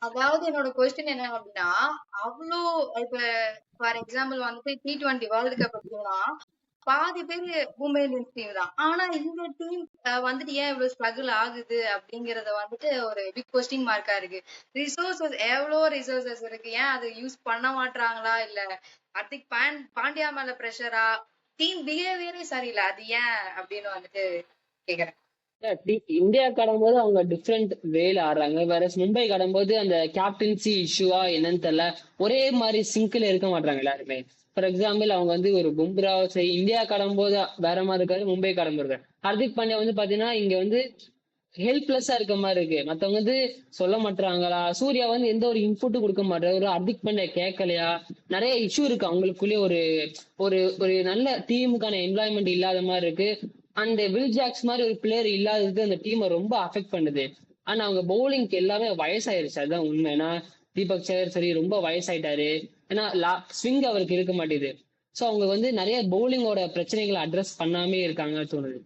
அதாவது என்னோட கொஸ்டின் என்ன அப்படின்னா, அவ்ளோ இப்ப ஃபார் எக்ஸாம்பிள் வந்துட்டு T20 வேர்ல்டு கப் எடுத்தோம்னா, பாதி பேரு மும்பை இந்தியன்ஸ் டீம் தான். ஆனா இந்த டீம் வந்துட்டு ஏன் இவ்வளவு ஸ்ட்ரகிள் ஆகுது அப்படிங்கறத வந்துட்டு ஒரு பிக் கொஸ்டின் மார்க்கா இருக்கு. ரிசோர்சஸ் எவ்வளோ ரிசோர்சஸ் இருக்கு. ஏன் அதை யூஸ் பண்ண மாட்றாங்களா? இல்ல ஹர்திக் பாண்டியா மேல பிரஷரா? டீம் பிஹேவியரே சரியில்லை. அது ஏன் அப்படின்னு வந்துட்டு கேக்குறேன். இந்தியா ஆடும்போது அவங்க டிஃப்ரெண்ட் வேல ஆடுறாங்க. வேற மும்பை ஆடும்போது அந்த கேப்டன்சி இஷ்யூவா என்னன்னு தெரியல. ஒரே மாதிரி சிங்க்ல இருக்க மாட்டாங்க எல்லாருமே. ஃபார் எக்ஸாம்பிள் அவங்க வந்து ஒரு பும்ரா சரி இந்தியா ஆடும்போது வேற மாதிரி இருக்காரு, மும்பை ஆடும்போது ஹர்திக் பாண்டியா வந்து பாத்தீங்கன்னா இங்க வந்து ஹெல்ப்லெஸ்ஸா இருக்க மாதிரி இருக்கு. மத்தவங்க வந்து சொல்ல மாட்டாங்களா? சூர்யா வந்து எந்த ஒரு இன்புட்டும் கொடுக்க மாட்டாரு. ஒரு ஹர்திக் பாண்டியா கேட்கலையா? நிறைய இஷ்யூ இருக்கு அவங்களுக்குள்ளேயே. ஒரு ஒரு ஒரு நல்ல டீமுக்கான என்வாயன்மெண்ட் இல்லாத மாதிரி இருக்கு. அந்த வில் ஜாக்ஸ் மாதிரி ஒரு பிளேயர் இல்லாதது அந்த டீமை ரொம்ப அஃபெக்ட் பண்ணுது. ஆனா அவங்க பவுலிங்க்கு எல்லாமே வயசாயிருச்சு, அதுதான் உண்மை. ஏன்னா தீபக் சேகர் சரி ரொம்ப வயசாயிட்டாரு. ஏன்னா ஸ்விங் அவருக்கு இருக்க மாட்டேது. சோ அவங்க வந்து நிறைய பவுலிங்கோட பிரச்சனைகளை அட்ரஸ் பண்ணாமே இருக்காங்க தோணுது.